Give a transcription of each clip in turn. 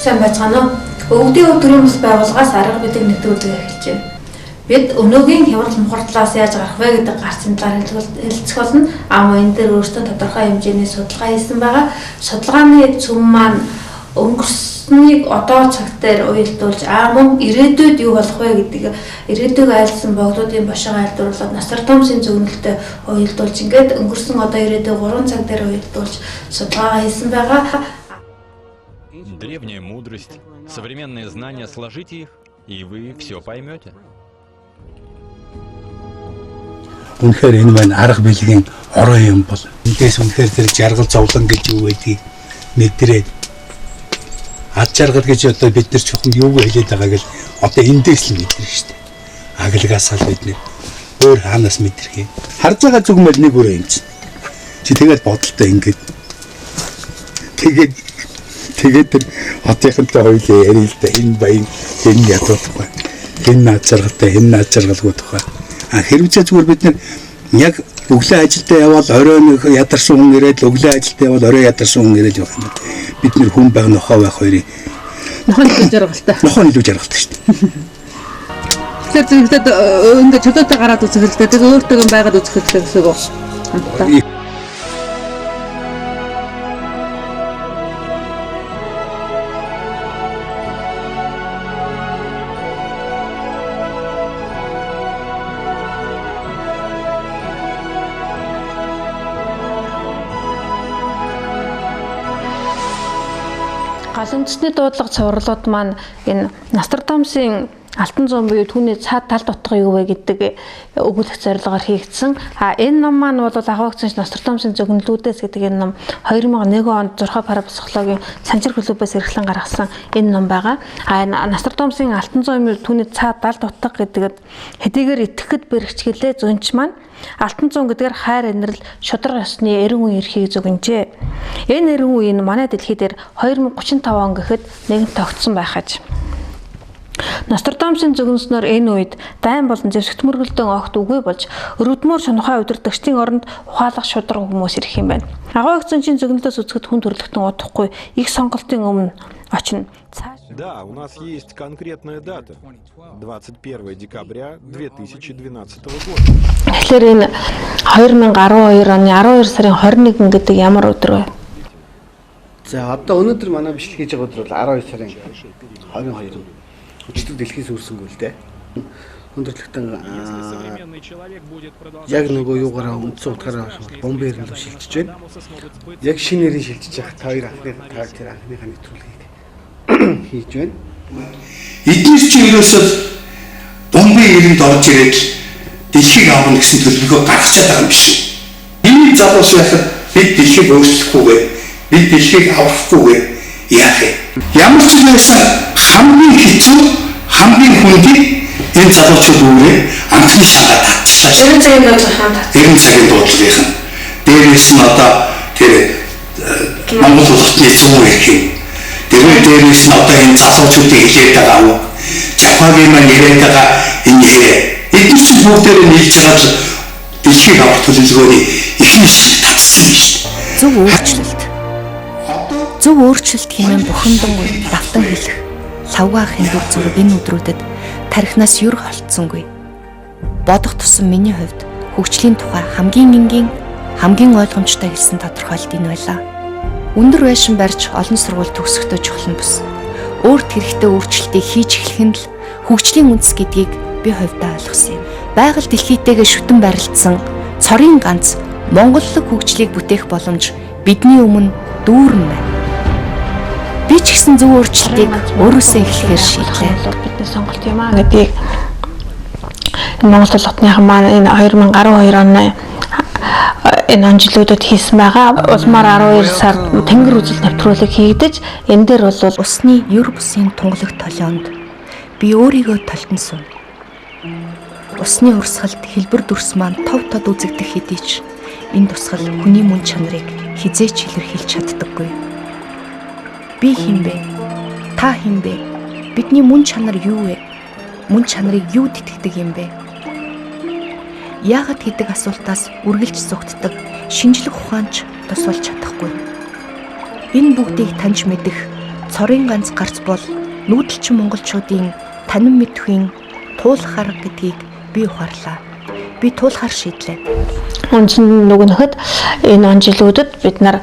сайн байцгаана уу? Өвгдийн төрийн бас байгууллагаас арга бидэг нэвтрүүлэг хийж байна. Бид өнөөгийн хямрал мухардлаас яаж гарах вэ гэдэг гарцын талаар хэлцэх болно. Энэ дээр өөрсдөө тодорхой хэмжээний судалгаа хийсэн байгаа. Судалгааны цөм маань өнгөрснийг одоо цаг дээр уялдуулж мөн ирээдүйд юу болох вэ гэдгийг ирээдүйг айлсан богдуудын бошоо айлдварлаад Нострадамусын зөвнөлтөд уялдуулж ингээд өнгөрсөн одоо ирээдүйг 3 цаг дээр уялдуулж судалгаа хийсэн байгаа. Древняя мудрость, современные знания, сложите их, и вы все поймете. Үнэхээр энэ маань арга билгийн орон юм бол эндээс үнэхээр тэр жаргал зовлон гэж юу байдгийг мэдрээд ад жаргал гэж одоо бид нар чухам юу хэлээд байгааг л одоо эндээс л мэдэрнэ шүү дээ. Аглагаас л бид нэр өөр хаанаас мэдэрх юм. Харж байгаа зүг мэл нэг өрөө юм чинь. Чи тэгээд бодолтой ингээд тэгээд тэр хотынхантай хоёлаа ярил л да энэ баян энэ ядуудахгүй. Энэ наад жаргалтай энэ наад жаргалгүй тухай. Хэрвээ зүгээр бид нар яг өглөө ажилдаа явбал оройн ядарсан хүн ирээд өглөө ажилдаа явбал орой ядарсан хүн ирээд явах юм. Бид нэр хүн байх нохоо байх хоёрын нохоо илүү жаргалтай. Нохоо илүү жаргалтай шүү дээ. Тэгэхээр зэрэгтэй ингээд чөлөөтэй гараад үзэх хэрэгтэй. Тэгээ өөртөө байгаад үзэх хэрэгтэй гэсэн үг үү? Гал үндэсний дуудлага цувралууд маань энэ Нострадамусын алтан зам буюу түүний цаад тал утга юу вэ гэдэг өгүүлэх зорилгоор хийгдсэн. Энэ ном маань бол агаагч Нострадамусын зөвгөнлүүдээс гэдэг энэ ном 2001 онд 6 парапсихологийн санчир клубээс эрхлэн гаргасан энэ ном байгаа. Энэ Нострадамусын алтан зам буюу түүний цаад тал утга гэдэг хэдийгээр итгэхэд бэрхжгэлээ зөнч маань алтан зам гэдгээр хайр инрэл шудраг ёсны эрен үеийн эрхийг зөвгөнжээ. Энэ эрен үе нь манай дэлхий дээр 2035 он гэхэд нэгэн тогтсон байх аж. Нострадамусын зөвгөнснөөр энэ үед дайн болон зэвсэгт мөргөлдөн огт үгүй болж өрөвдмөр шунхай удирдагчдын оронд ухаалах шудраг хүмүүс ирэх юм байна. Агаагчдын зөвгөнлөөс үзэхэд хүн төрлөختөн удахгүй их сонголтын өмнө очино. Да, у нас есть конкретная дата. 21 декабря 2012 года. Тэгэхээр энэ 2012 оны 12 сарын 21 гэдэг ямар өдөр вэ? За одоо өнөөдөр манай бичлэг хийж байгаа өдөр бол 12 сарын 22. Өчтөр дэлхийс үүсэнгүү л дээ. Хүндрэлтэн яг нөгөө юугаараа үндсэн утгаараа бомбын эргэлөө шилжиж байна. Яг шинэ нэрийг шилжиж явах та хоёр анхныхаа нэвтрүүлгийг хийж байна. Эдгээр чинь ерөөсөө бомбын эрэнд орж ирээд дэлхийг авах гэсэн төлөвлөгөө гаргачаад байгаа юм биш. Энэ залуус яхад бид дэлхийг өөрчлөхгүйгээр бид дэлхийг аврахгүйгээр яах юм? Ямар ч байсан хамгийн хэцүү хамгийн хүндий энэ залуучууд үүрээ анхны шагаа татчихлаа. 90 цагийн дуудлага хаан татсан. 90 цагийн дуудлагын дээрээс нь одоо тэр Монгол улсны 100 ирэх юм. Дээрээс нь одоо энэ залуучуудыг хэлээд байгаа уу? Жапоны маань яриад байгаа энэ хэрэг. Эдгээр чинь бүгдээр нийлж байгаа дэлхийг авах төлөвлөгөөний эхний шиг татсан юм шүү дээ. Зөв өөрчлөлт. Зөв өөрчлөлт хэмээн бухимдангүй давтан хэлэх лавгаах хэмжүүр зүрэг энэ өдрүүдэд тархинаас юр холтсонгүй. Бодох тусам миний хувьд хөгжлийн тухай хамгийн энгийн, хамгийн ойлгомжтой хэлсэн тодорхойлт энэ байлаа. Өндөр байшин барьж олон сургууль төгсөхдөө чухал нь бус. Өөрт хэрэгтэй өөрчлөлтийг хийж эхлэх нь л хөгжлийн үндэс гэдгийг би хувьдаа ойлгосон юм. Байгаль дэлхийтэйгээ шүтэн барилдсан цорын ганц монголлог хөгжлийг бүтээх боломж бидний өмнө дүүрэн байна. Би ч гэсэн зөв өөрчлөлтийг өөрөөсөө эхлэхээр шийдлээ. Бидний сонголт юм гэдгийг Монгол улсынхан маань энэ 2012 оны энэ онжилуудад хийсэн байгаа. Улмаар 12 сард тэнгэр үзэл нэвтрүүлэг хийгдэж энэ дээр бол Усны юр бусын тунгалаг толионд би өөрийгөө толтон суув. Усны урсгалд хэлбэр дүрс маань тов тод үзэгдэх хэдий ч энэ тусгал хүний мөн чанарыг хизээч илэрхийлж чаддаггүй. Би хэн бэ? Та хэн бэ? Бидний мөн чанар юу вэ? Мөн чанарыг юуд итгэдэг юм бэ? Яагаад гэдэг асуултаас үргэлж зүгтдэг шинжлэх ухаанч тус болж чадахгүй. Энэ бүгдийг таньж мэдэх цорын ганц гарц бол нүүдэлчин монголчуудын танин мэдхийн туулах арга гэдгийг би ухаарлаа. Би туулахар шийдлээ. Үндсэн нөгөнөхөд энэ он жилүүдэд бид нар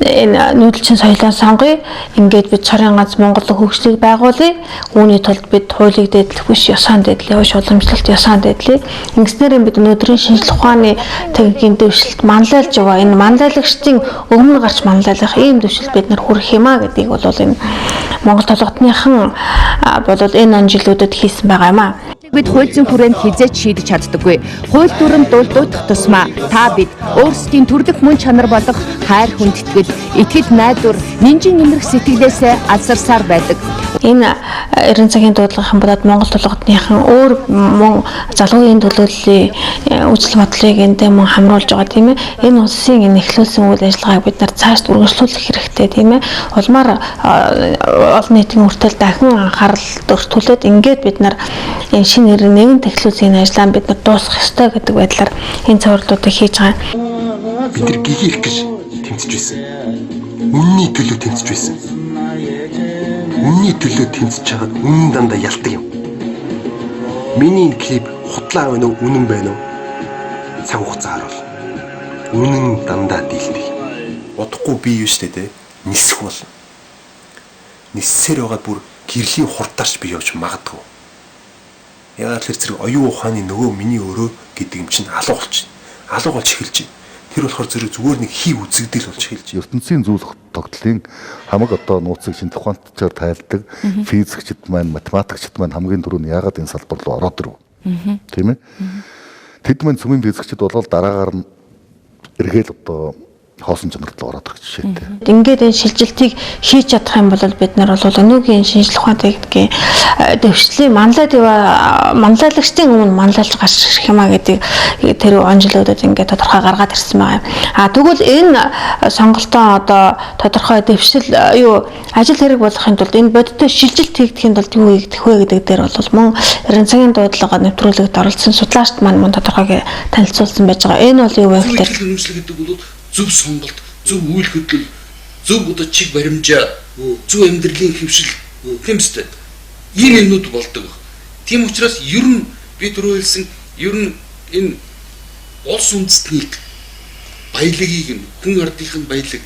энэ нүүдэлчин соёлоо сонгоё. Ингээд бид цорын ганц Монголын хөгжлийг байгуулъя. Үүний тулд бид хуулийг дэдлэх биш, ёсоон дэдлээ, уш уламжлалт ёсоон дэдлээ. Ингэснээр бид өнөөдрийн шинжлэх ухааны техникийн дэвшилт манлайлж яваа. Энэ манлайлагчдын өмнө гарч манлайлах ийм дэвшилт бид нар хүрэх юмаа гэдгийг бол энэ Монгол толготныхан бол энэ он жилүүдэд хийсэн байгаа юм аа. Бид хууль зүйн хүрээнд хязгаарч шийдэж чаддаггүй. Хууль дүрм дуулдах тусмаа та бид өөрсдийн төрлөх мөн чанар болох хайр хүндэтгэл, итгэл найдвар, нинжин нэмрэх сэтгэлээсээ алсарсаар байдаг. Энэ 90 цагийн дуудлагын бодоод Монгол толготныхан өөр мөн залгуугийн төлөөллийн үжил бодлыг эндээ мөн хамруулж байгаа тийм ээ. Энэ улсын энэ эхлүүлсэн үйл ажиллагааг бид нар цааш үргэлжлүүлэх хэрэгтэй тийм ээ. Улмаар олон нийтийн хүртэл дахин анхаарал өртүүлээд ингээд бид нар энэ шинэ нэгэн технологийн ажлаа бид нар дуусгах ёстой гэдэг байдлаар энэ цувралуудыг хийж байгаа. Бид нар гихирх гэж тэмцэж байсан. Үнний төлөө тэмцэж байсан. Үнний төлөө тэмцэж чагаад үнэн дандаа ялдаг юм. Миний клип хутлаа байна уу, үнэн байна уу? Цаг хугацаа харуул. Үнэн дандаа дийлдэг. Удахгүй бий юу штэ тэ. Нисэх бол. Ниссээр байгаа бүр гэрлийн хурдаарч би явж магадгүй. Яагаад тэр зэрэг оюун ухааны нөгөө миний өрөө гэдэг юм чинь алга болчих. Алга болж эхэлж байна. Тэр болохоор зүгээр нэг хий үзэгдэл болж эхэлж байна. ертөнцийн зүйл тогтлын хамаг одоо нууцыг шинжлэх ухаантайгаар тайлдаг физикчд маань, математикчд маань хамгийн түрүүнд яагаад энэ салбар руу ороод ирв? Тийм ээ. Тэд маань цөмийн физикчд болол дараагаар нь эргээл одоо хоосон чанарт ороод ирэх жишээтэй. Ингээд энэ шилжилтийг хийж чадах юм бол бид нар бол өнөөгийн шинжлэх ухааны техникийн дэвшлийн манлайлагчдын өмнө манлайлж гарч ирэх юмаа гэдэг тэр онжлуудад ингээд тодорхой гаргаад ирсэн байгаа юм. Тэгвэл энэ сонголтоо одоо тодорхой дэвшил ажил хэрэг болгохын тулд энэ бодиттой шилжилт хийгдэхин тулд юу хийгдэх вэ гэдэг дээр бол мөн 90 цагийн дуудлага нэвтрүүлэгт оролцсон судлаачд маань тодорхой танилцуулсан байж байгаа. Энэ бол юу вэ гэхээр зөв сонголт, зөв үйл хөдлөл, зөв одоо чиг баримжаа, зөв амьдралын хэвшил тэмцтэй. Ийм юмнууд болдог. Тийм учраас ер нь би түрүү хэлсэн ер нь энэ улс үндэстнийг баялагийг нь хүн ардынхын баялаг,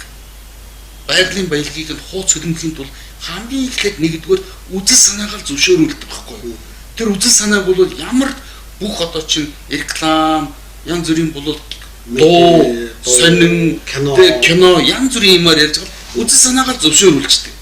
байгалийн баялагийг нь хууц хөлмөхийн тулд хамгийн эхлээд нэгдүгээр үзэл санаагаар зөвшөөрүүлдэг байхгүй юу? Тэр үзэл санаа бол ямар бүх одоо чинь реклам, янз бүрийн бол дуу, сонин, кино янз бүрийн юмар ярьж байгаа үзэл санаагаар зөвшөөрүүлждэг.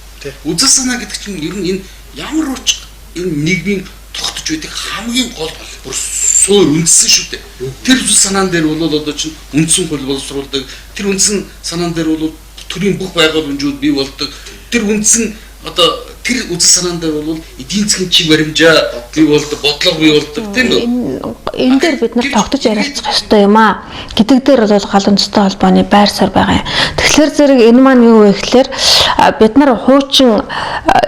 Үзэл санаа гэдэг чинь ер нь энэ ямар ч энэ нийгмийн тогтож байдаг хамгийн гол бүр суур үндсэн шүү дээ. Тэр үзэл санаан дээр бол одоо чинь үндсэн хөл боловсруулдаг. Тэр үндсэн санаан дээр бол төрийн бүх байгууламжууд бий болдог. Тэр үндсэн одоо тэр үзэл санаан дээр бол эдийн засгийн чиг баримжаа бий болдог, бодлого бий болдог тийм үү? Энэ дээр бид нар тогтож ярилцах ёстой юм аа. Гэдэг дээр бол гал үндэстэй холбооны байр суурь байгаа юм. Тэгэхээр зэрэг энэ маань юу вэ гэхээр бид нар хуучин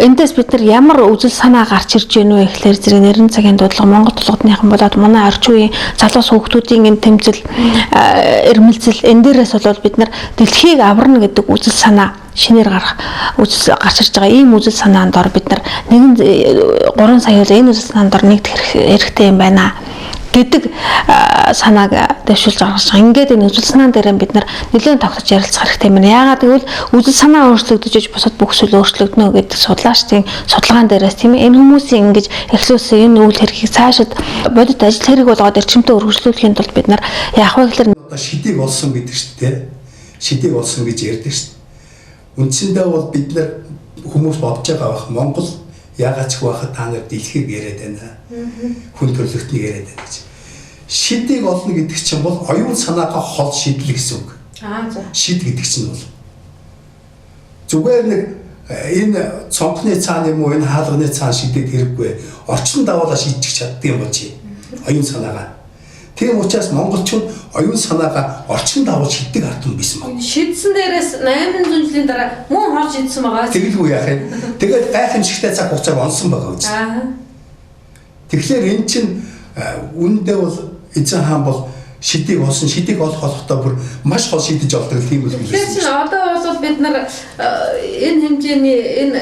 эндээс бид нар ямар үзэл санаа гарч ирж гэнэ вэ гэхээр зэрэг 90 цагийн дуудлага Монгол толгодныхан болоод манай орчин үеийн залуус хүүхдүүдийн энэ тэмцэл эрмэлзэл энэ дээрээс бол бид нар дэлхийг аварна гэдэг үзэл санаа шинээр гарах үзэл гарч ирж байгаа ийм үзэл санаанд ор бид нар 3 сая үл энэ үзэл санаанд ор нэгдэх хэрэгтэй юм байна гэдэг санааг дэвшүүлж гаргаж байгаа. Ингээд энэ үзэл санаан дээр бид нар нэлээд тогтож ярилцах хэрэгтэй юм. Яагаад гэвэл үзэл санаа өөрчлөгдөж бусад бүх зүйл өөрчлөгдөнө гэдэг судлаачдын судалгаан дээрээс тийм ээ энэ хүмүүсийн ингэж эхлүүлсэн энэ үйл хэргийг цаашид бодит ажил хэрэг болгоод эрчимтэй өргөжлүүлэхийн тулд бид нар яах вэ гэхээр шидэг болсон гэдэг шүү дээ. Шидэг болсон гэж ярьдаг шүү. Үндсэндээ бол бид нар хүмүүс бодож байгаа бах Монгол яагаад ч байхад та нар дэлхийг яриад байна. Хүн төрлөختнийг яриад байна гэж. Шидэг олно гэдэг чинь бол оюун санаагаа хол шидэл гэсэн үг. Шид гэдэг чинь бол зүгээр нэг энэ цонхны цаана юм уу энэ хаалганы цаана шидэд хэрэггүй. Орчин даваалаа шийдчих чаддсан юм бол чи оюун санаагаа. Тийм учраас монголчууд оюун санаагаа орчин даваа шиддэг ард юм байсан баг. Шидсэн дээрээс 800 жилийн дараа мөн хол шидсэн байгаа. Тэгэлгүй яах юм. Тэгээд гайхамшигтай цаг хугацааг онсон байгаа үз. Тэгэхээр эн чинь үүндээ бол эзэн хаан бол шидийг олсон шидийг олох болохтой бүр маш хол шидэж олдог тийм үйл Тэгэхээр чинь одоо бол бид нар энэ хэмжээний энэ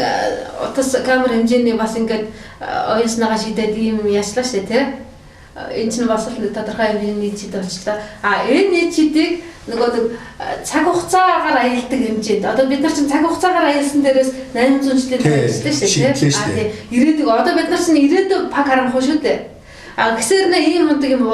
утас камер хэмжээний бас ингээд оюуснаа шидээд ийм яслаа шүү дээ тий. Энэ чинь бас л тодорхой хэмжээний шид болчлаа. Энэ нийт шидийг нөгөө цаг хугацаагаар аялдаг хэмжээнд. Одоо бид нар чинь цаг хугацаагаар аялсан дээрээс 800 жилийн ажилласан шүү дээ тий. Ирээдүйг одоо бид нар чинь ирээдүйг пак харанхуй шүү дээ. Гэсээр нэ ийм мундаг юм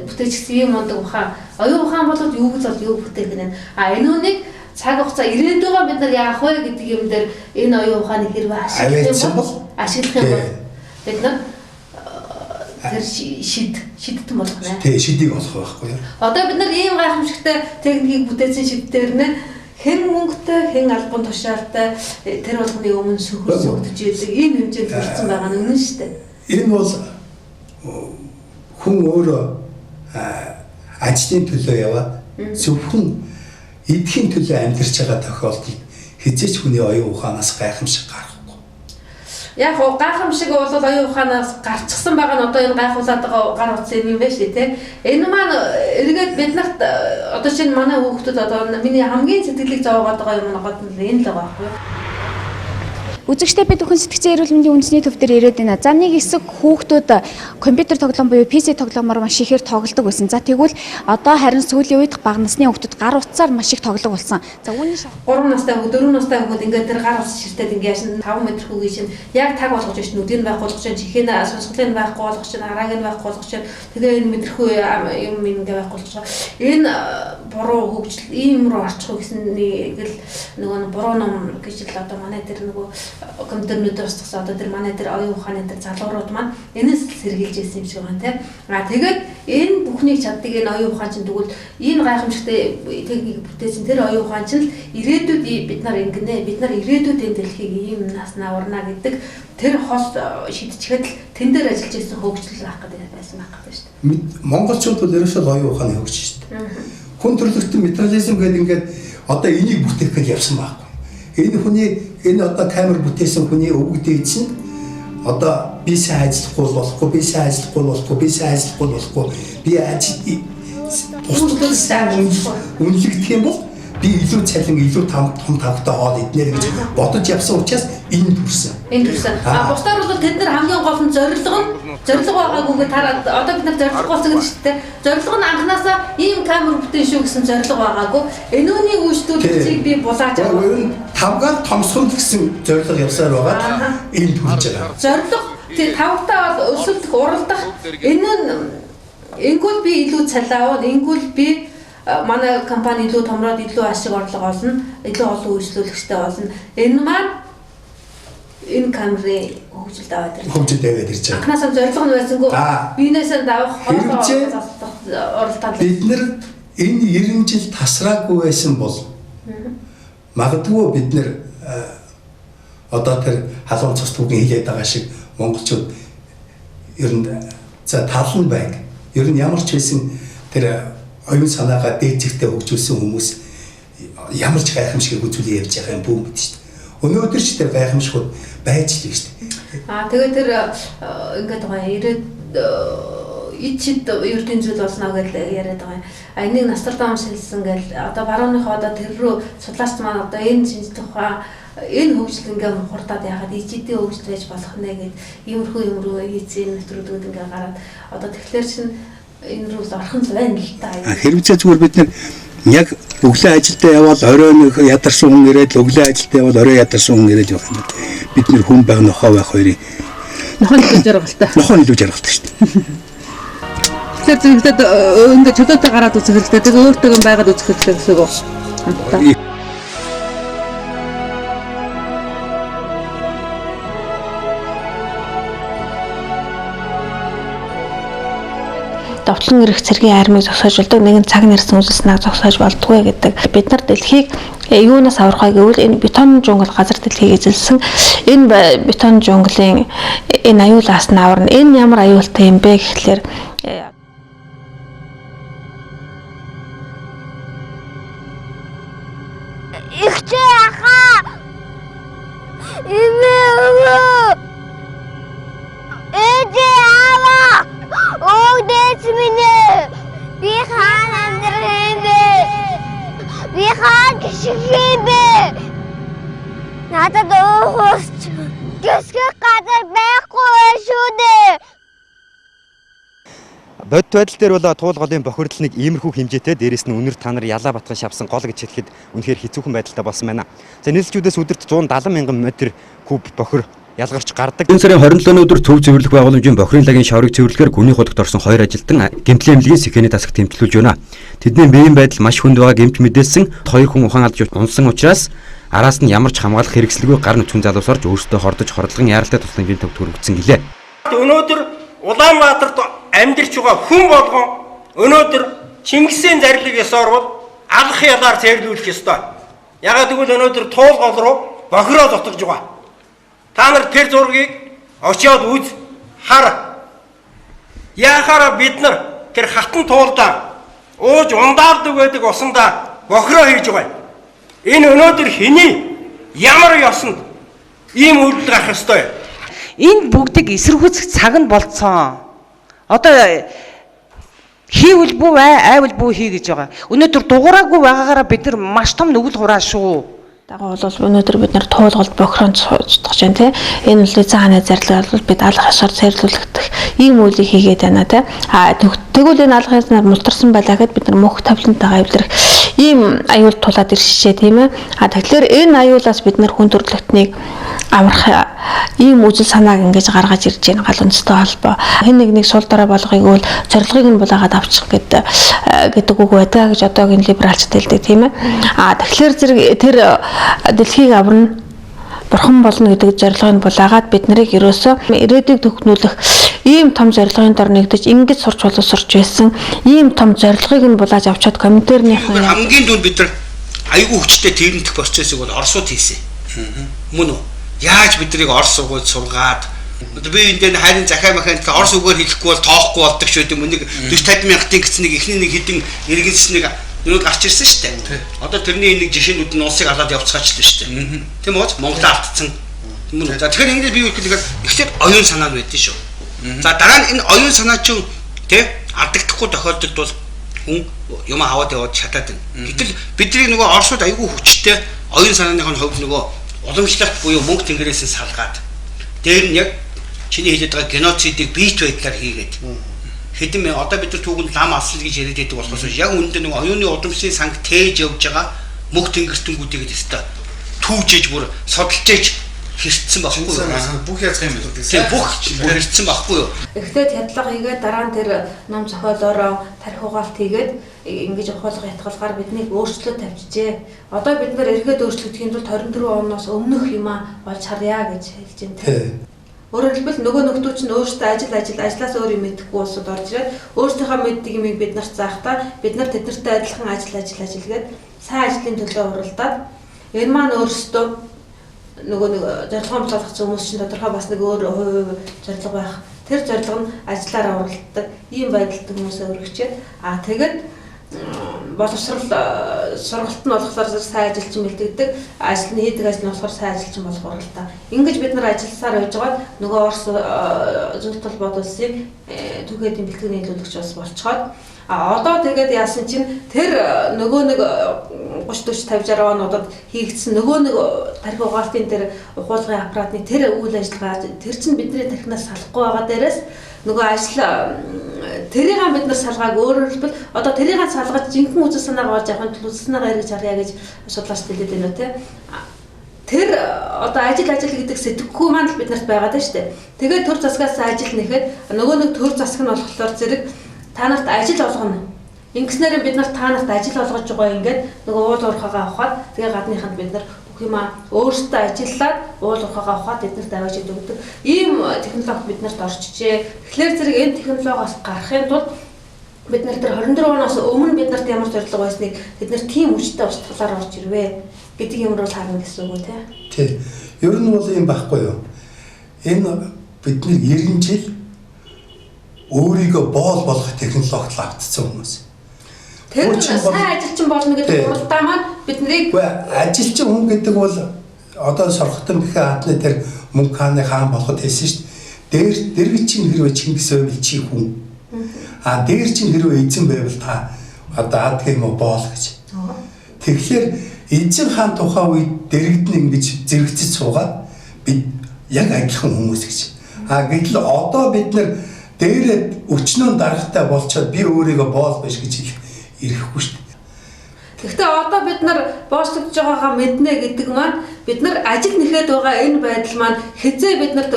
бүтээчихсэн ийм мундаг ухаан. Оюун ухаан болоод юу гэж юу бүтээх гэнэ. Энэ үнийг цаг хугацаа ирээдүйгөө бид нар яах вэ гэдэг юм дээр энэ оюун ухааны хэрвээ ашиглах юм бол бид нар тэр шидтэн болох нэ. Тий, шидийг олох байхгүй юу? Одоо бид нар ийм гайхамшигтай техникийг бүтээсэн шидтээр нэ хэн мөнгөтэй, хэн албан тушаалтай тэр болгоны өмнө сөхөж идэг ийм хэмжээнд хүрсэн байгаа нь үнэн шүү дээ. Энэ бол хүн өөрөө ажлын төлөө яваад зөвхөн эдхийн төлөө амьдарч байгаа тохиолдолд хизээч хүний оюун ухаанаас гайхамшиг гарахгүй. Яг гайхамшиг бол оюун ухаанаас гарчихсан байгаа нь одоо энэ гайхуулаад байгаа гар утсан юм байна шүү дээ. Энэ маань эргээд бид нарт одоо чинь манай хүүхдүүд одоо миний хамгийн сэтгэлийг зовоогоод байгаа юм гот нь энэ л байгаа байхгүй юу? Үзэгчтэй бид бүхэн сэтгцэн эрүүл мэндийн үндэсний төв дээр ирээд байна. За нэг хэсэг хүүхдүүд компьютер тоглоом буюу PC тоглоомоор маш ихээр тоглодог байсан. За тэгвэл одоо харин сүүлийн үед бага насны хүүхдүүд гар утсаар маш их тоглох болсон. За үүний 3 настай хүүхд 4 настай хүүхд ингээд тэр гар утас ширтээд ингээд яшин 5 метр хүүгийн шин яг таг болгож байна. Нүдийг байх болгож байна. Чихэн сонсголын байхгүй болгож байна. Арааг нь байхгүй болгож байна. Тэгээ энэ мэдрэхүй юм ингээд байх болгож байгаа. Энэ буруу хөгжил ийм рүү орчих гэсэн нэг л нөгөө буруу ном гэж л одоо манай тэр нөгөө компьютернүүд устгасан одоо тэр манай тэр оюун ухааны тэр залуурууд маань энэс сэргийлж ирсэн юм шиг байна тийм. Тэгээд энэ бүхнийг чаддаг энэ оюун ухаан чинь тэгвэл энэ гайхамшигтай техник бүтээсэн тэр оюун ухаан чинь ирээдүйд бид нар ингэнэ бид нар ирээдүйд энэ дэлхийг ийм наснаа урна гэдэг тэр хол шидчихэд л тэн дээр ажиллаж ирсэн хөгжил авах гэдэг байсан байх гэдэг шүү дээ. Монголчууд бол ерөөсөө оюун ухааны хөгжиж шүү дээ. Хүн төрөлхтөн металлизм гэдэг ингээд одоо энийг бүтээх гэж явсан байхгүй. Энэ хүний энэ одоо камер бүтээсэн хүний өвгдөө чинь одоо би сайн ажиллахгүй болохгүй би сайн ажиллахгүй би ажил үнэлэгдэх юм бол би илүү цалин илүү том тавтай хоол иднэ гэж бодож явсан учраас энэ төрсөн. Бусдаар бол тэд нар хамгийн гол нь зорилго байгаагүйгээ тараад одоо бид нар зорилго болсон гэж шүү дээ. Зорилго нь анханасаа ийм камер бүтээн шүү гэсэн зорилго байгаагүй. Энүүний үйлчлүүлэгчийг би булааж авах. Ер нь тавгаар томсгонд гэсэн зорилго явсаар байгаа. Энэ төрж байгаа. Зорилго тий тавтаа бол өсөлтөх уралдах энэ нь ингүүл би илүү цалаа авал ингүүл би манай компани илүү томроод илүү ашиг орлого олно, илүү олон үйлчлүүлэгчтэй болно. Энэ маань энэ камерын хөгжилд аваад ирж байгаа. Анхнаасаа зорилго нь байсангүй бизнесээ давах оролдоод бид нар энэ 90 жил тасраагүй байсан бол магадгүй бид нар одоо тэр халуун цус түүгийн хэлээд байгаа шиг монголчууд ер нь за талан байг. Ер нь ямар ч байсан тэр оюун санаагаа дээд зэгтээ хөгжүүлсэн хүмүүс ямар ч гайхамшиг үзүүлээ явж байгаа юм бүү мэт шүү дээ. Өнөөдөр ч тэр гайхамшигуд байж л шүү дээ. Тэгээд тэр ингээд байгаа ирээд ичид ердийн зүйл болно гэж яриад байгаа. Энийг Нострадамус хэлсэн гэл одоо барууныхоо одоо тэр рүү судлаач маань одоо энэ шинж тухай энэ хөгжил ингээм хурдаад яхад ичидийн хөгжил байж болох нэ гэд иймэрхүү хийцэн нэвтрүүлгүүд ингээ гараад одоо тэгэхээр чинь энэ рүү орхон байна л та. Хэрэгцээ зүгээр бид нар яг өглөө ажилдаа явбал оройн ядарсан хүн ирээд өглөө ажилдаа явбал орой ядарсан хүн ирээд явах юм. Бид нэр хүн байх нохоо байх хоёрын нохоо илүү жаргалтай. Нохоо илүү жаргалтай шүү дээ. Тэгэхээр зэрэгтэй ингээд чөлөөтэй гараад үзэх хэрэгтэй. Тэгээ өөртөө байгаад үзэх хэрэгтэй гэсэн үг. Хамтдаа. Довтлон ирэх цэргийн армийг зогсоож болдог нэгэн цаг нарсан үзэлснээ зогсоож болдгүй гэдэг. Бид нар дэлхийг юунаас аврахаа гэвэл энэ бетон жунгал газар дэлхийг эзэлсэн энэ бетон жунглын энэ аюулаас нь аварна. Энэ ямар аюултай юм бэ гэхлээр Би хаа Би хаа гişгийбэ. Надад уусч. Гисгэх газар байхгүй шүү дээ. Бодит байдал дээр бол туул голын бохирдол нэг иймэрхүү хэмжээтэй дээрээс нь үнэр та нар ялаа батган шавсан гол гэж хэлэхэд үнэхээр хэцүүхэн байдалтай болсон байна. За нийслэлчүүдээс өдөрт 170 мянган метр куб бохир ялгарч гардаг. Энэ сарын 27-ны өдөр Төв цэвэрлэх байгууламжийн бохирын лагийн шаврыг цэвэрлэхээр гүний худагт орсон 2 ажилтан гэмтлийн эмнэлгийн сэхээний тасагт тэмцлүүлж байна. Тэдний биеийн байдал маш хүнд байгаа гэмт мэдээлсэн 2 хүн ухаан алдж унсан учраас араас нь ямар ч хамгаалах хэрэгслгүй гар нүцгэн залуусарж өөрсдөө хордож хордлогын яаралтай тусламжийн төв төрөгдсөн гэлээ. Өнөөдөр Улаанбаатарт амьдарч байгаа хүн болгон өнөөдөр Чингисийн зарлиг ёсоор бол алах ялаар цэвэрлүүлэх ёстой. Ягаад гэвэл өнөөдөр туул гол руу бохироо дотгож байгаа. Та нар тэр зургийг очиод үз хар. Яхаараа бид нар тэр хатан туулдаа ууж ундаардаг байдаг усандаа бохироо хийж байгаа. Энэ өнөөдөр хэний ямар ёсонд ийм үйлдэл гарах ёстой. Энэ бүгдийг эсэргүүцэх цаг нь болцсон. Одоо хийвэл бүү айвал бүү хий гэж байгаа. Өнөөдөр дугаараагүй байгаагаараа бид нар маш том нүгэл хураа шүү. Дагуу бол өнөөдөр бид нар туулгалт бохироонд цуцдах чинь тий. Энэ үлээ цааны зарлал бол бид алах хашаар цэрлүүлэх ийм үйлийг хийгээд байна тий. Тэгвэл энэ алгаас мултарсан байлаа гэхэд бид нар мөнх тавлантайгаа эвлэрэх ийм аюул тулаад иршээ тийм ээ. Тэгэхээр энэ аюулаас бид нар хүн төрөлхтнийг амрах ийм үжил санааг ингэж гаргаж ирж байна гал үндэстэй холбоо. Хэн нэгнийг сул дорой болгохыг бол зорилгыг нь булаагаад авчих гэдэг үг байдаг гэж одоогийн либералчд хэлдэг тийм ээ. Тэгэхээр зэрэг тэр дэлхийг аварна бурхан болно гэдэг зорилгыг булаагаад бид нарыг ерөөсөө ирээдүйг төгнүүлэх ийм том зорилгын дор нэгдэж ингэж сурч боловсрч байсан ийм том зорилгыг нь булааж авчаад комментарийнхаа хамгийн түрүүнд бид нар аюул хүчтэй тэрнэх процессыг бол Оросууд хийсэн. Мөн үү? Яаж биднийг Орос сургуульд сургаад би энэ дээр хайрын захаа механик Орос үгээр хэлэхгүй бол тоохгүй болдог шүү дээ. Нэг 40-50 мянгатын гэсэн нэг ихний нэг хэдин иргэнснийг нүүд гарч ирсэн шүү дээ. Одоо тэрний нэг жишээнүүд нь улсыг алаад явцгаачлаа шүү дээ. Тийм үү? Монгол алдсан. Мөн үү? За тэгэхээр ингэж би юу гэхээр ихтэй оюун санаа нь байдсан шүү. За дараа нь энэ оюун санаа чинь тий алдагдахгүй тохиолдолд бол хүн юм аваад яваад шатаад байна. Гэтэл бидний нөгөө Оросууд аягүй хүчтэй оюун санааныхын хувьд нөгөө уламжлалт буюу мөнгө тэнгэрээс салгаад дээр нь яг чиний хэлээд байгаа геноцидыг бийт байдлаар хийгээд хэдэн одоо бид нар түүхэнд лам асал гэж яриад байдаг болохоос яг үүндээ нэг оюуны удамшлын санг тээж явж байгаа мөнгө тэнгэртэнгүүдийг өстой түүжиж бүр содолжээж хэрцсэн байхгүй юу? Бүх язгын юм л тийм бүх хэрцсэн байхгүй юу? Эхлээд хядлага хийгээд дараа нь тэр ном зохиолоороо тарих угаалт хийгээд ингэж ухаалга ятгалгаар биднийг өөрчлөлт тавьчихжээ. Одоо бид нар эргээд өөрчлөгдөхийн тулд 24 оноос өмнөх юмаа олж харъя гэж хэлж байна тийм. Өөрөөр хэлбэл нөгөө нөхдүүд чинь өөрсдөө ажлаас өөр юм мэдэхгүй улсууд орж ирээд өөрсдийнхөө мэддэг юмыг бид нарт заахтаа бид нар тэднэртэй адилхан ажиллагээд сайн ажлын төлөө уралдаад энэ маань өөрсдөө нөгөө нэг зорилгоо болгох хүмүүс чинь тодорхой бас нэг өөр зорилго байх. Тэр зорилго нь ажиллаараа уралддаг ийм байдалд хүмүүсээ өргөчээд тэгээд боловсрал сургалт нь болохоор сайн ажилчин бэлтгэдэг, ажил нь хийдэг ажил нь болохоор сайн ажилчин болох уралдаа. Ингэж бид нар ажилласаар байж байгаад нөгөө Орос зүйн толгойд улсыг түгээдийн бэлтгэний нийлүүлэгч бас болцоход одоо тэгээд яасан чинь тэр нөгөө нэг 30 40 50 60 онуудад хийгдсэн нөгөө нэг тарих угаалтын тэр ухуулгын аппаратны тэр үйл ажиллагаа тэр чинь бидний тархинаас салахгүй байгаа дээрээс нөгөө ажил тэрийг бид нар салгааг өөрөөр хэлбэл одоо тэрийг салгаж жинхэнэ үзэл санаагаа олж авахын тулд үзэл санаагаа эргэж харъя гэж судлаач хэлээд байна үү те. Тэр одоо ажил гэдэг сэтгэхүй маань л бид нарт байгаа даа шүү дээ. Тэгээд төр засгаас ажил нэхэд нөгөө нэг төр засаг нь болохоор зэрэг та нарт ажил олгоно. Ингэснээр бид нар та нарт ажил олгож байгаа ингээд нөгөө уул уурхаагаа авахад тэгээ гадныханд бид нар бүх юма өөрсдөө ажиллаад уул уурхаагаа авахад эднэрт аваач өгдөг. Ийм технологи бид нарт орчжээ. Тэгэхээр зэрэг энэ технологиос гарахын тулд бид нар тэр 24 оноос өмнө бид нарт ямар зорилго байсныг бид нар тийм хүчтэй устгалаар орж ирвэ гэдэг юмруу харна гэсэн үг үү тий. Ер нь бол юм байхгүй юу? Энэ бидний 90 жил өөрийгөө боол болгох технологид автцсан хүмүүс. Тэр сайн ажилчин болно гэдэг уралдаа маань биднийг ажилчин хүн гэдэг бол одоо сорхтон бэхэ хатны тэр мөнгө хааны хаан болоход хэлсэн шүү дээ. Дэрэг чинь хэрвээ Чингис байвал чи хүн. Дээр чинь хэрвээ эзэн байвал та одоо адгийн боол гэж. Тэгэхээр Эзэн хаан тухайн үед дэрэгдэн ингэж зэрэгцэж суугаад бид яг адилхан хүмүүс гэж. Гэтэл одоо бид нар дээрээ өчнөө даргатай болчоод би өөрийгөө боол биш гэж хэлэх ирэхгүй шүү дээ. Гэхдээ одоо бид нар боочлогдож байгаагаа мэднэ гэдэг маань бид нар ажил нэхэд байгаа энэ байдал маань хизээ бид нарт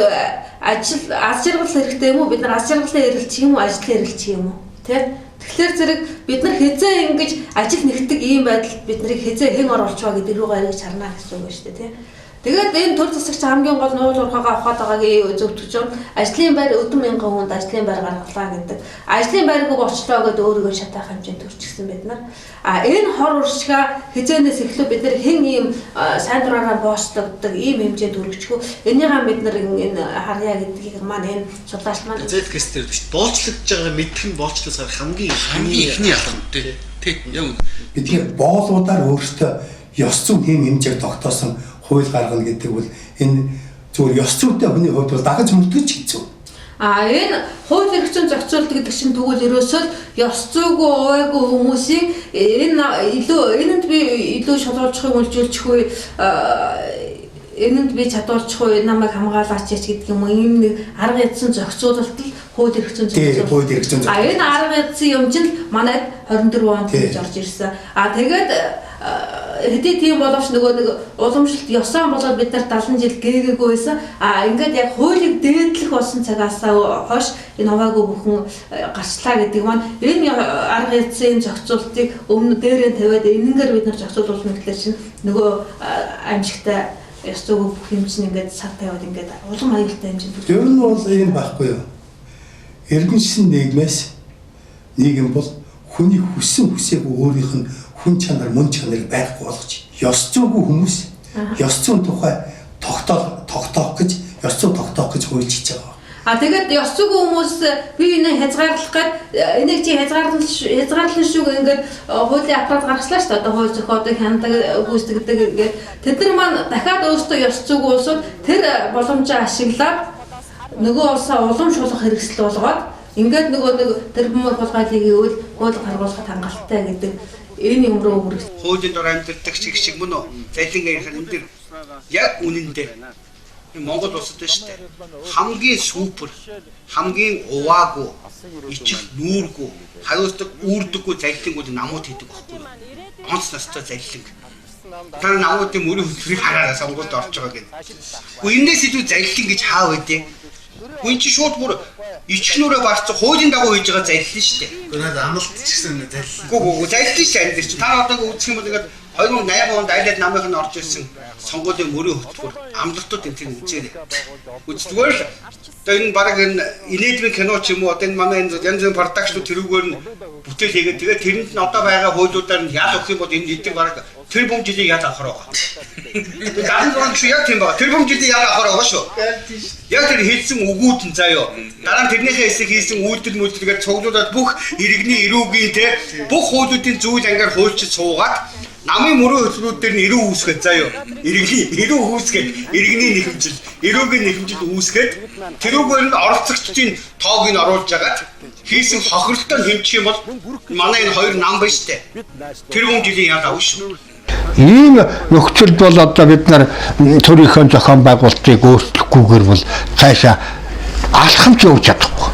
ажил аз жаргал хэрэгтэй юм уу? Бид нар аз жаргалаа эрэлчих юм уу? Ажлаа эрэлчих юм уу? Тэ? Тэгэхээр зэрэг бид нар хизээ ингэж ажил нэгдэг ийм байдалд бид нарыг хизээ хэн оруулж байгаа гэдэг рүүгээ эргэж харна гэсэн үг шүү дээ, тэ? Тэгээд энэ төр засагч хамгийн гол нуул уурхаагаа авахад байгаагийн зөвтгөж юм. Ажлын байр өдөн мянган хүнд ажлын байр гаргалаа гэдэг. Ажлын байрыг бочлоо гэдээ өөрийгөө шатаах хэмжээнд төрчихсөн бид нар. Энэ хор уршига хизээнээс эхлүү бид нар хэн ийм сайн дураараа боочлогддог ийм хэмжээнд өргөчгөө энийгээ бид нар энэ харьяа гэдгийг маань энэ судлаач маань зэтгэс дээр биш боочлогдож байгаа мэдэх нь боочлосоор хамгийн ихний ялгам тий. Яг бидний боолуудаар өөртөө ёс зүйн хэм хэмжээг тогтоосон хууль гаргана гэдэг бол энэ зүгээр ёс зүйтэй хүний хувьд бол дагаж мөрдгөж хэцүү. Энэ хууль эрх зүйн зохицуулалт гэдэг чинь тэгвэл ерөөсөө ёс зүйгүй увайгүй хүмүүсийн энэнд би илүү шалгуулахыг үлжүүлчих үе энэнд би чадварчих үе намайг хамгаалаач гэдэг юм ийм нэг арга эзэн зохицуулалт хууль эрх зүйн зохицуулалт. Энэ арга эзэн юм чинь манайд 24 онд гэж орж ирсэн. Тэгээд хэдий тийм боловч нөгөө нэг уламжлалт ёсоон болоод бид нар 70 жил гээгээгүй байсан. Ингээд яг хуулийг дээдлэх болсон цагаас хойш энэ хуваагүй бүхэн гарчлаа гэдэг маань энэ арга эзэн зохицуултыг өмнө дээрээ тавиад энэнгээр бид нар зохицуулах мэтлээ чинь нөгөө амжигтай ёс зүйн бүх юм чинь ингээд цаг тавиад ингээд улам аюултай хэмжээнд. Ер нь бол энэ байхгүй юу? Иргэншсэн нийгэм бол хүний хүссэн хүсээгүй өөрийнх нь хүн чанар мөн чанарыг байхгүй болгож ёс зүйгүй хүмүүс ёс зүйн тухай тогтоох гэж ёс зүй тогтоох гэж хуульчиж байгаа. Тэгээд ёс зүйгүй хүмүүс би энэ хязгаарлах гээд энийг чи хязгаарлалын шүүг ингээд хуулийн аппарат гаргачлаа шүү дээ. Одоо хууль зохиодог хяндаг гүйцэтгэдэг ингээд тэд нар маань дахиад өөрсдөө ёс зүйгүй улсууд тэр боломжоо ашиглаад нөгөө улсаа улам шулах хэрэгсэл болгоод ингээд нөгөө нэг тэр хүмүүс болгоолыг ивэл хууль гаргуулахад хангалттай гэдэг энэ юм руу хүрэх. Хуулийн дор амьдардаг шиг мөн үү? Залингийн энэ дэр яг үнэндээ Монгол улсад байна шүү дээ. Хамгийн супер, хамгийн уваагүй, ичих нүүргүй, хавьяастаг үүрдэггүй заллингууд намууд хийдэг байхгүй юу? Онц настай заллинг. Тэр намуудын мөрийн хөтөлбөрийг хараараа сонгуульд орж байгаа гэдэг. Гэхдээ энэс илүү заллин гэж хаа байдیں۔ Гүн чи шууд бүр ичгнүүрээ барцсан хуулийн дагуу хийж байгаа заллин шүү дээ. Гэхдээ надад амлалт ч гэсэн заллин. Гүү заллин шүү дээ. Чи та одоо үзэх юм бол ингээд 2008 онд айлд намынх нь орж ирсэн сонгуулийн мөрийн хөтөлбөр амлалтууд энэ тийм үзээрэй. Зүгээр л одоо энэ баг энэ инээдмийн кино ч юм уу одоо энэ манай энэ янз бүрийн продакшн тэрүүгээр нь бүтээл хийгээд тэгээд тэрэнд нь одоо байгаа хуулиудаар нь ял өгөх юм бол энэ эдгээр баг тэр бүм жилийн ял авах байгаа. Тэгээд гоо яг тийм байгаа. Тэр бүм жилийн ял авах байгаа шүү. Яг тэр хэлсэн үгүүд нь заяо. Дараа нь тэрнийхээ хэсэг хийсэн үйлдэл мүлдэлгээр цуглуулад бүх иргэний эрүүгийн те бүх хуулиудын зүйл ангаар хуульчид суугаад намын мөрөө хөтөлбөрүүд дээр нь эрүү үүсгээд заяо. Иргэний эрүү үүсгээд иргэний нэхэмжил, эрүүгийн нэхэмжил үүсгээд тэрүүгээр нь оролцогчдын тоог нь оруулж агаад хийсэн хохирлтоо хэмжих юм бол манай энэ хоёр нам байна штэ. Тэр хүн жилийн яд авна шүү. Ийм нөхцөлд бол одоо бид нар төрийнхөө зохион байгуулалтыг өөрчлөхгүйгээр бол цаашаа алхамч явж чадахгүй.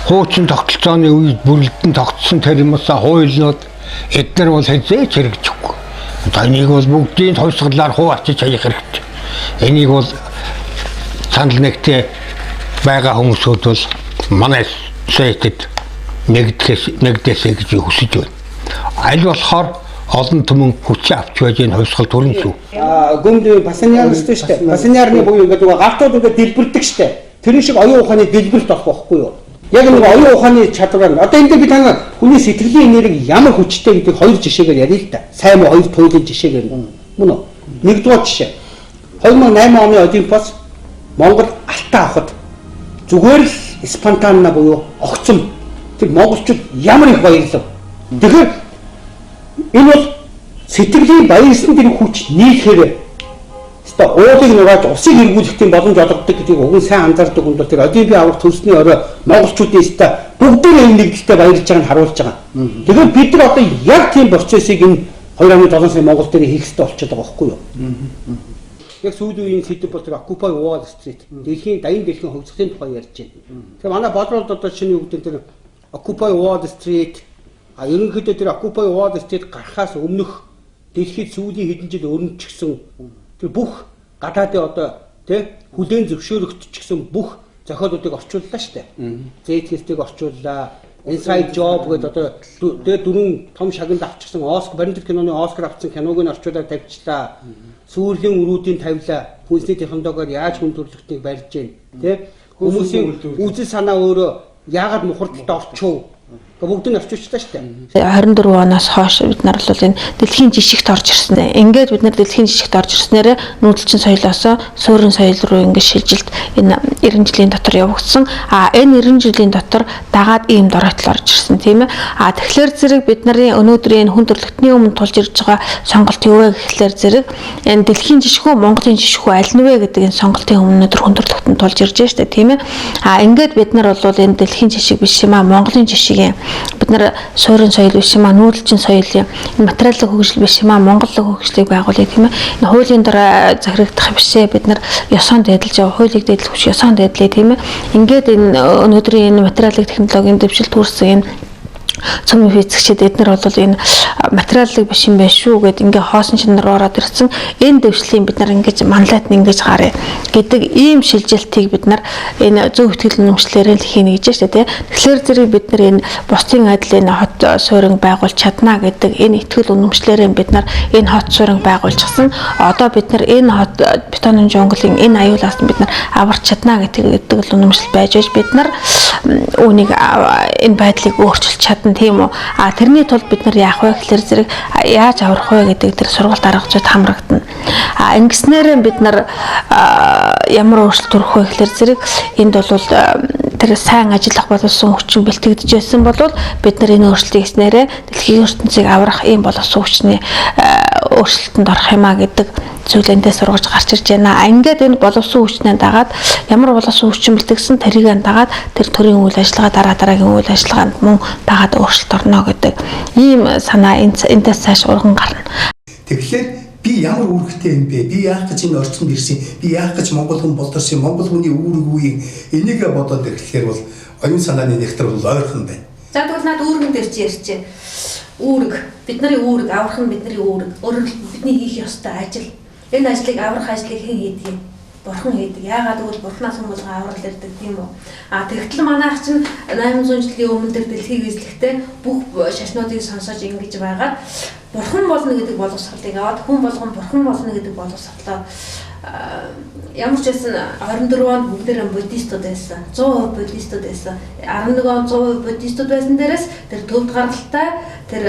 Хуучин тогтолцооны үед бүрэлдэн тогтсон тэр юмсаа хуулиуд эдгээр бол хэзээ ч хэрэгжихгүй. Энийг бол бүгдийн товсглаар хуу ачиж хаях хэрэгтэй. Энийг бол санал нэгтээ байгаа хүмүүсүүд бол манай сайтэд нэгдээсэй гэж хүсэж байна. Аль болохоор олон түмэн хүч авч байж энэ хувьсгал төрөн шүү. Гүмд Пасаньяр шүү дээ. Пасаньярны буюу ингээд гартууд ингээд дэлбэрдэг шүү дээ. Тэр шиг оюун ухааны дэлбэрт болох байхгүй юу? Яг нэг оюун ухааны чадвар. Одоо энэ дээр би тань хүний сэтгэлийн энерги ямар хүчтэй гэдэг хоёр жишээгээр ярил л да. Сайн уу хоёр туйлын жишээгээр мөн үү? Нэгдүгээр жишээ. 2008 оны Олимпиас Монгол алтан авахд зүгээр л спонтанна буюу огцом тэр монголчууд ямар их баярлав. Тэгэхээр энэ бол сэтгэлийн баярсан тэр хүч нийлэхээр өстой уулыг нугааж усыг эргүүлэх тийм боломж олгодог гэдгийг уг нь сайн анзаардаг хүн бол тэр Олимпийн аврах төлсний орой монголчуудын өстой бүгдээ энэ нэгдэлтэй баярлж байгааг нь харуулж байгаа. Тэгэхээр бид нар одоо яг тийм процессыг энэ 2.7 сая Монгол дээр хийх хэрэгтэй болчиход байгаа байхгүй юу? Яг сүүлийн үеийн сэдв бол тэр Occupy Wall Street. Дэлхийн хөгжлийн тухай ярьж байна. Тэгэхээр манай бодлууд одоо шинэ үг дээр Occupy Wall Street ерөнхийдөө тэр Occupy Wall Street гарахаас өмнөх дэлхийд сүүлийн хэдэн жил өрнөжчихсэн тэр бүх гадаадын одоо тий хүлээн зөвшөөрөгдчихсэн бүх зохиолуудыг орчууллаа шүү дээ. Z-ийг орчууллаа. Inside Job гэдэг одоо тэр дөрвөн том шагнал авчихсан Оскар баримтат киноны Оскар авсан киног нь орчуулаад тавьчлаа. Сүүрлийн өрүүдийн тавилаа. Хүнсний технологиор яаж хүн төрөлхтнийг барьж гин тий хүмүүсийн үзэл санаа өөрөө яагаад мухардтай орчов бүгд нь орчуулчлаа шүү дээ. 24 оноос хойш бид нар бол энэ дэлхийн жишгт орж ирсэн. Ингээд бид нар дэлхийн жишгт орж ирснээр нүүдэлчин соёлоос суурин соёл руу ингээд шилжилт энэ 90 жилийн дотор явагдсан. Энэ 90 жилийн дотор дагаад ийм доройтол орж ирсэн тийм ээ. Тэгэхээр зэрэг бид нарын өнөөдрийн хүн төрөлхтний өмнө тулж ирж байгаа сонголт юу вэ гэхлээр зэрэг энэ дэлхийн жишг үү Монголын жишг үү аль нь вэ гэдэг энэ сонголтын өмнө өнөөдөр хүн төрөлхтөнд тулж ирж байна шүү дээ тийм ээ. Ингээд бид нар бол энэ дэлхийн жишг биш юм Монголын жишгийн бид нар суурин соёл биш юм нүүдэлчин соёлын материалын хөгжил биш юм монголын хөгжлийг байгуулъя тийм ээ. Энэ хуулийн дараа захирагдах бишээ бид нар ёсоон дэдэлж яваа хуулийг дэдэлж хүч ёсоон дэдлээ тийм ээ. Ингээд энэ өнөөдрийн энэ материалын технологийн дэвшилт хүрсэн энэ цөмийн физикчид эдгээр бол энэ материалыг биш юм байна шүү гэд ингээ хоосон шинээр ороод ирсэн энэ дэвшлийн бид нар ингэж манлайд нь ингэж гараа гэдэг ийм шилжилтийг бид нар энэ зөв ихтгэл үнэмшлэрээр л хийнэ гэж байна тийм. Тэгэхээр зэрэг бид нар энэ бусдын адилын хот суурин байгуулж чадна гэдэг энэ ихтгэл үнэмшлэрээр бид нар энэ хот суурин байгуулчихсан. Одоо бид нар энэ хот бетонын жонглын энэ аюулаас бид нар аварч чадна гэдэг үнэмшил байж бид нар үүнийг энэ байдлыг өөрчилж чадна тийм үү. Тэрний тулд бид нар яах вэ гэхээр зэрэг яаж аврах вэ гэдэг тэр сургалт арга зүйд хамрагдана. Ингэснээр бид нар ямар өөрчлөлт төрөх вэ гэхээр зэрэг энд бол тэр сайн ажиллах болсон хүчин бэлтгэж байсан бол бид нар энэ өөрчлөлтийг хийснээрээ дэлхийн ертөнцийг аврах ийм болсон хүчний өөрчлөлтөнд орох юмаа гэдэг зүйлэндээ сургаж гарч ирж байна. Ингээд энэ боловсон хүчнээ дагаад ямар боловсон хүчин бэлтгэсэн тэрийг дагаад тэр төрийн үйл ажиллагаа дараагийн үйл ажиллагаанд мөн дагаад өөрчлөлт орно гэдэг ийм санаа энэс цааш урган гарна. Тэгэхээр би ямар үүрэгтэй юм бэ? Би яах гэж энэ орчинд ирсэн? Би яах гэж Монгол хүн болдорсон? Монгол хүний үүрэг үеийг энийг бодоод ирэхээр бол оюун санааны нэгтэр бол ойрхон байна. За тэгвэл над үүргэн дээр чи ярьчих. Үүрэг бидний үүрэг аврах нь бидний үүрэг. Өөрөөр хэлбэл бидний хийх ёстой ажил. Энэ ажлыг аврах ажлыг хэн хийдэг? Бурхан хийдэг. Яагаад гэвэл бурхнаас хүмүүс аврал ирдэг тийм үү? Тэгтэл манайх чинь 800 жилийн өмнө тэр дэлхийг эзлэхдээ бүх шашнуудыг сонсож ингэж байгаад бурхан болно гэдэг боловсролыг аваад хүн болгон бурхан болно гэдэг боловсролоо ямар ч байсан 24 онд бүгдээрээ буддистууд байсан. 100% буддистууд байсан. 11 онд 100% буддистууд байсан дээрээс тэр төвд гаралтай тэр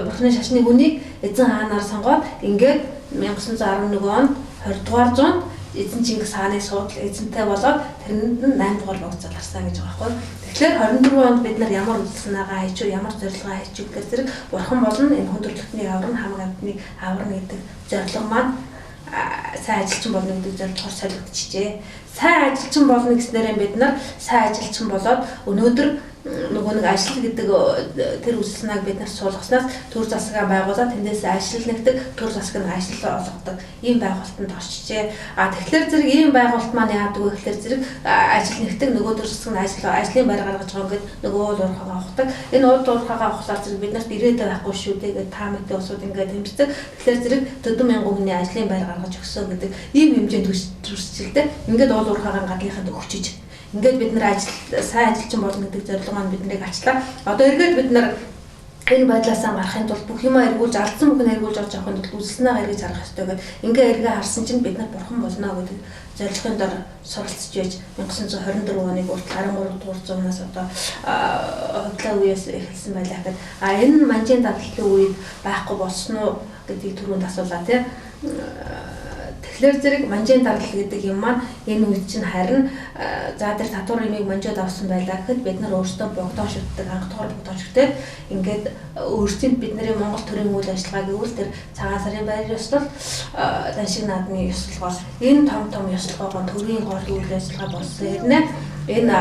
бурхны шашны хүнийг эзэн хаанаар сонгоод ингээд 1911 онд 20 дугаар зуунд эзэн Чингис хааны суудал эзэнтэй болоод тэрэнд нь 8 дугаар баг заларсан гэж байгаа байхгүй. Тэгэхээр 24 онд бид нар ямар үзэл санаагаа хийчих, ямар зорилгоо хийчих гэхээр зэрэг бурхан болно энэ хүн төрөлхтнийг аврах хамаг амтныг аврах гэдэг зорилго маань сайн ажилчин болно гэдэг зорилгоор солигдчихжээ. Сайн ажилчин болно гэснээр бид нар сайн ажилчин болоод өнөөдөр нөгөө нэг ажил гэдэг тэр үзэл санааг бид нар суулгаснаас төр засгаа байгуулаад тэндээс ажил нэгдэг, төр засаг нь ажил олгодог ийм байгуулалтанд орчжээ. Тэгэхээр зэрэг ийм байгуулалт маань яадаг вэ гэхээр зэрэг ажил нэгдэг, нөгөө төр засаг нь ажлын байр гаргаж байгаа ингээд нөгөө уул уурхаагаа авахдаг. Энэ уул уурхаагаа авахлаар зэрэг бид нарт ирээдүй байхгүй шүү дээ гэдэг та мэдээ усууд ингээд хэмждэг. Тэгэхээр зэрэг 40,000 хүний ажлын байр гаргаж өгсөн гэдэг ийм хэмжээнд төрсчилтэй. Ингээд уул уурхаагаа гадныханд өгчиж ингээд бид нар сайн ажилчин болно гэдэг зорилго маань биднийг ачлаа. Одоо эргээд бид нар энэ байдлаасаа гарахын тулд бүх юмаа эргүүлж алдсан бүхэн эргүүлж орж авахын тулд үзэлснээ эргэж харах хэрэгтэй гэдэг. Ингээ эргээ харсан чинь бид нар бурхан болно гэдэг зорилгын дор суралцж байж 1924 оны хүртэл 13 дугаар зуунаас одоо хөдлөө үеэс эхэлсэн байлаа гэхэд энэ манжийн дадлалын үед байхгүй болсон уу гэдгийг түрүүнд асуулаа тийм. Тэгэхээр зэрэг манжийн дарлал гэдэг юм маань энэ үед чинь харин за тэр татвар имийг манжууд авсан байлаа гэхэд бид нар өөрсдөө богдоо шүтдэг анх дугаар богдоо шүтээд ингээд өөрсдөнд бидний Монгол төрийн үйл ажиллагаа гэвэл тэр цагаан сарын байр ёслол даншиг наадмын ёслолгоос энэ том ёслолгоо төрийн гол үйл ажиллагаа болсон хэрнээ энэ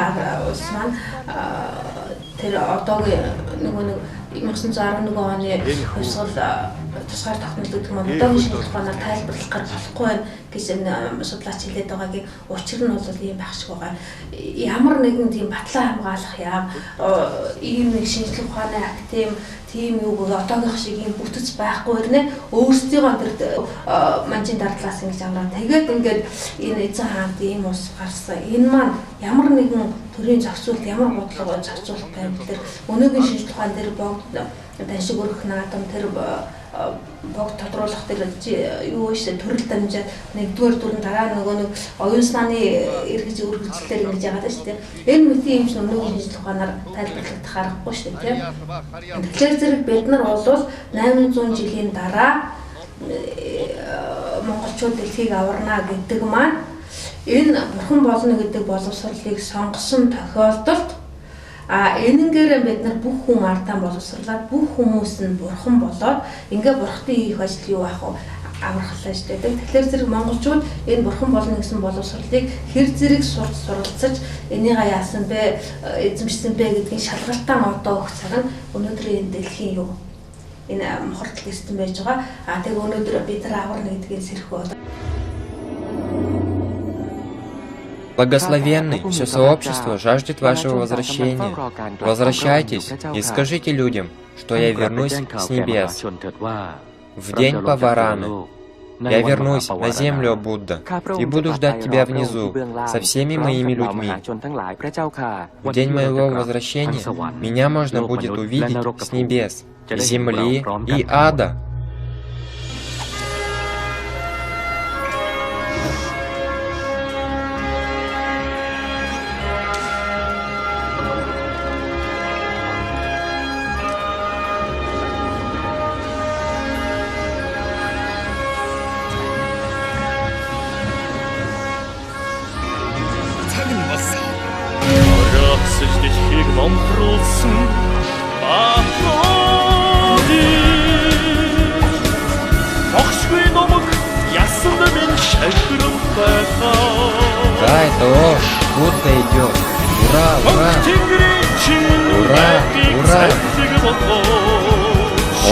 улс маань тэр одоогийн нөгөө 1911 оны хувьсгал тусгаар тогтнол гэдэг нь одоогийн шинжлэх ухаанаар тайлбарлах болохгүй байна гэж судлаач хэлээд байгаагийн учир нь бол ийм байх шиг байгаа. Ямар нэгэн тийм батлан хамгаалах яам ийм нэг шинжлэх ухааны актив тийм юу гэх одоогийнх шиг ийм бүтэц байхгүй нэ өөрсдийнхөө тэр манжийн дардлаас ингэж аваад тэгээд ингээд энэ эзэн хаант ийм ус гарсан. Энэ маань ямар нэгэн төрийн зохицуулт ямар бодлого зохицуулах байв тэр өнөөгийн шинжлэх ухаан дээр богд таньшиг өргөх наадам тэр богд тодруулах тэр юу ийшээ төрөл дамжаад нэгдүгээр дүрэн дараа нөгөө нэг оюун санааны эргэж үргэлжлэлээр ингэж яагаад шүү дээ. Энэ мэдээ юм чинь өнөөгийн шинжлэх ухаанаар тайлбарлагдах аргагүй шүү дээ тийм. Тэгэхээр зэрэг бид нар бол 800 жилийн дараа монголчууд дэлхийг аварна гэдэг маань энэ бурхан болно гэдэг боловсролыг сонгосон тохиолдолд энэнгээр бид нар бүх хүн артаа боловсрлаад бүх хүмүүс нь бурхан болоод ингээ бурхтын хийх ажил юу байх вэ? Аврахлаа шүү дээ. Тэгэхээр зэрэг монголчууд энэ бурхан болно гэсэн боловсролыг хэр зэрэг суралцаж энийгээ яасан бэ, эзэмшсэн бэ гэдгийг шалгалтаа одоо өгөх цаг нь өнөөдрийн дэлхийн юу? Энэ мохордол систем байж байгаа. Тэгээ өнөөдөр бид нар аварна гэдгийг сэрхүү одоо Благословенный, все сообщество жаждет вашего возвращения. Возвращайтесь и скажите людям, что я вернусь с небес. В день Павараны я вернусь на землю, Будда, и буду ждать тебя внизу со всеми моими людьми. В день моего возвращения меня можно будет увидеть с небес, земли и ада. Да, это он, Будда идет. Ура, ура! Ура, ура!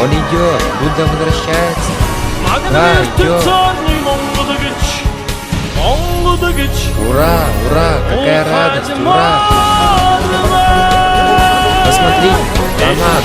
Он идет, Будда возвращается. Да, идет. Ура, ура, какая радость, ура! Посмотрите, там ад.